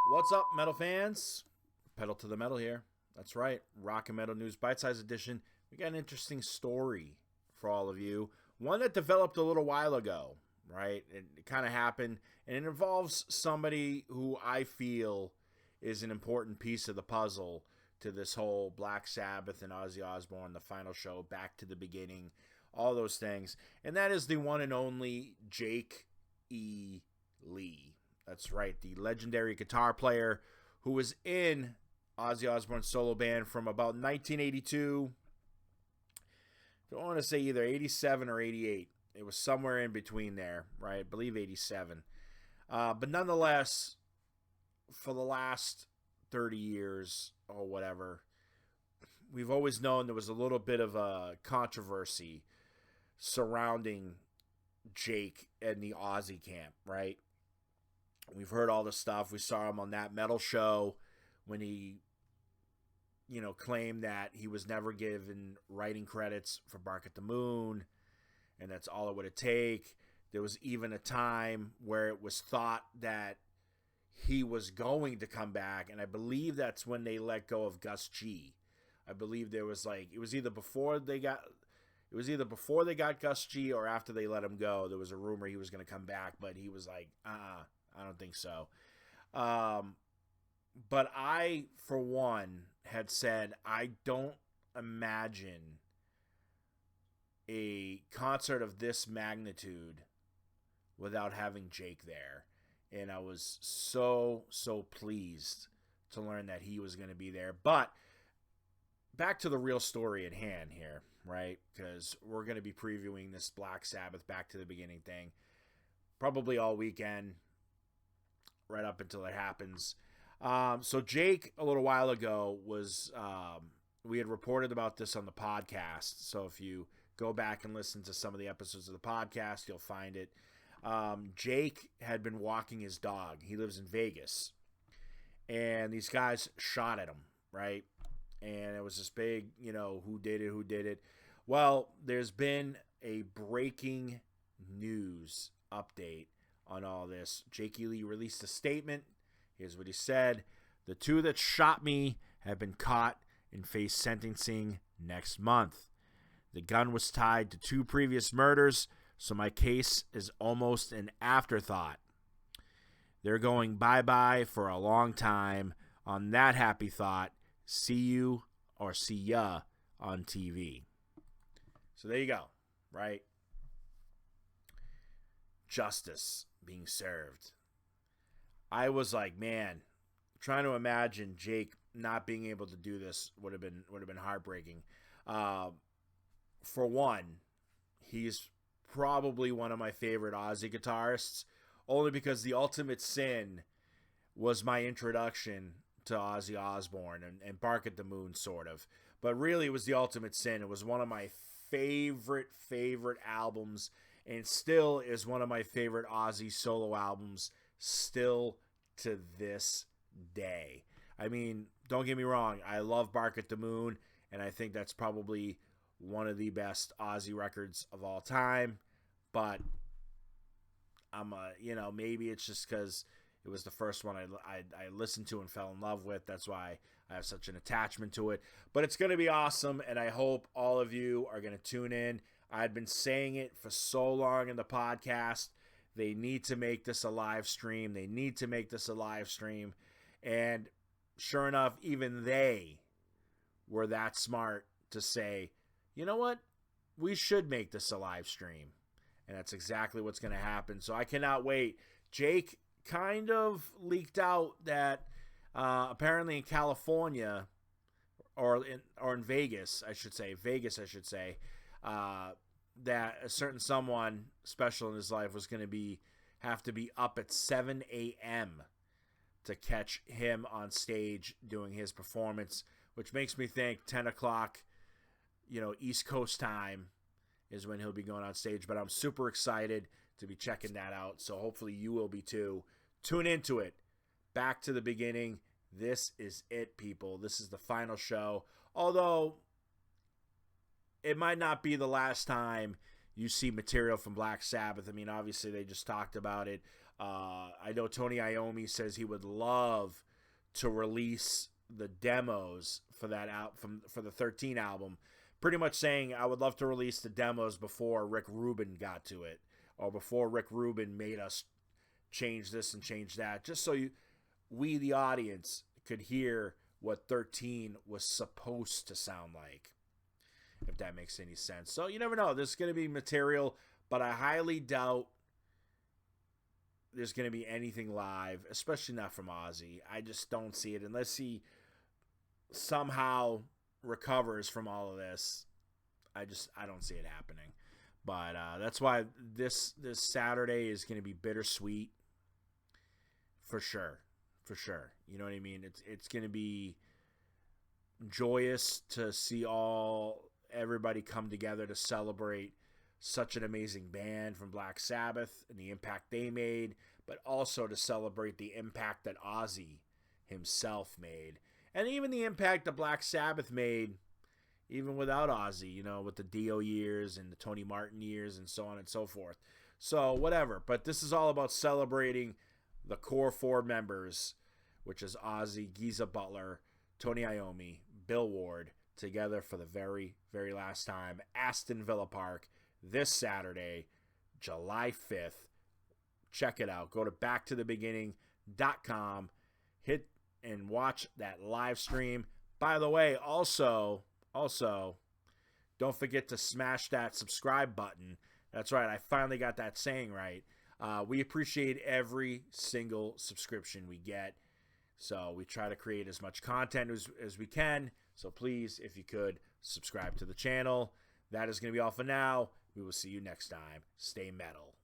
What's up, metal fans? Pedal to the metal here. That's right, Rock and Metal News Bite-Size Edition. We got an interesting story for all of you. One that developed a little while ago, right? It kind of happened, and it involves somebody who I feel is an important piece of the puzzle to this whole Black Sabbath and Ozzy Osbourne, the final show, Back to the Beginning, all those things. And that is the one and only Jake E. Lee. That's right, the legendary guitar player who was in Ozzy Osbourne's solo band from about 1982. I don't want to say either 87 or 88. It was somewhere in between there, right? I believe 87. But nonetheless, for the last 30 years or whatever, we've always known there was a little bit of a controversy surrounding Jake and the Ozzy camp, right? We've heard all the stuff. We saw him on that metal show when he, claimed that he was never given writing credits for Bark at the Moon, and that's all it would take. There was even a time where it was thought that he was going to come back, and I believe that's when they let go of Gus G. I believe there was it was either before they got Gus G or after they let him go. There was a rumor he was going to come back, but he was like, I don't think so. But I, for one, had said I don't imagine a concert of this magnitude without having Jake there. And I was so pleased to learn that he was going to be there. But back to the real story at hand here, right? Because we're going to be previewing this Black Sabbath Back to the Beginning thing probably all weekend, right up until it happens. So Jake, a little while ago, was we had reported about this on the podcast. So if you go back and listen to some of the episodes of the podcast, you'll find it. Jake had been walking his dog. He lives in Vegas. And these guys shot at him, right? And it was this big, who did it? Well, there's been a breaking news update on all this. Jake E. Lee released a statement. Here's what he said. The two that shot me have been caught and face sentencing next month. The gun was tied to two previous murders, so my case is almost an afterthought. They're going bye-bye for a long time. On that happy thought, see you or see ya on TV. So there you go, right? Justice being served. I was like, man, trying to imagine Jake not being able to do this would have been heartbreaking. For one, he's probably one of my favorite Ozzy guitarists, only because The Ultimate Sin was my introduction to Ozzy Osbourne and Bark at the Moon, sort of. But really, it was The Ultimate Sin. It was one of my favorite albums, and still is one of my favorite Ozzy solo albums, still to this day. I mean, don't get me wrong, I love Bark at the Moon, and I think that's probably one of the best Ozzy records of all time, but maybe it's just because it was the first one I listened to and fell in love with. That's why I have such an attachment to it. But it's going to be awesome, and I hope all of you are going to tune in. I've been saying it for so long in the podcast. They need to make this a live stream. And sure enough, even they were that smart to say, you know what? We should make this a live stream. And that's exactly what's going to happen. So I cannot wait. Jake kind of leaked out that apparently in California or in Vegas, I should say, that a certain someone special in his life was going to have to be up at 7 a.m. to catch him on stage doing his performance, which makes me think 10 o'clock, East Coast time is when he'll be going on stage. But I'm super excited to be checking that out, so hopefully you will be too. Tune into it. Back to the Beginning. This is it, people. This is the final show. Although it might not be the last time you see material from Black Sabbath. I mean, obviously they just talked about it. I know Tony Iommi says he would love to release the demos for that for the 13 album, pretty much saying I would love to release the demos before Rick Rubin got to it, or before Rick Rubin made us change this and change that, just so we the audience could hear what 13 was supposed to sound like, if that makes any sense. So you never know, there's going to be material, but I highly doubt there's going to be anything live, especially not from Ozzy. I just don't see it unless he somehow recovers from all of this. I don't see it happening. But that's why this Saturday is going to be bittersweet for sure. For sure. You know what I mean? It's going to be joyous to see everybody come together to celebrate such an amazing band from Black Sabbath and the impact they made, but also to celebrate the impact that Ozzy himself made, and even the impact that Black Sabbath made even without Ozzy, you know, with the Dio years and the Tony Martin years and so on and so forth. So whatever, but this is all about celebrating the core 4 members, which is Ozzy, Geezer Butler, Tony Iommi, Bill Ward, together for the very, very last time. Aston Villa Park, this Saturday, July 5th. Check it out. Go to backtothebeginning.com. Hit and watch that live stream. By the way, also, don't forget to smash that subscribe button. That's right. I finally got that saying right. We appreciate every single subscription we get. So we try to create as much content as we can. So please, if you could, subscribe to the channel. That is going to be all for now. We will see you next time. Stay metal.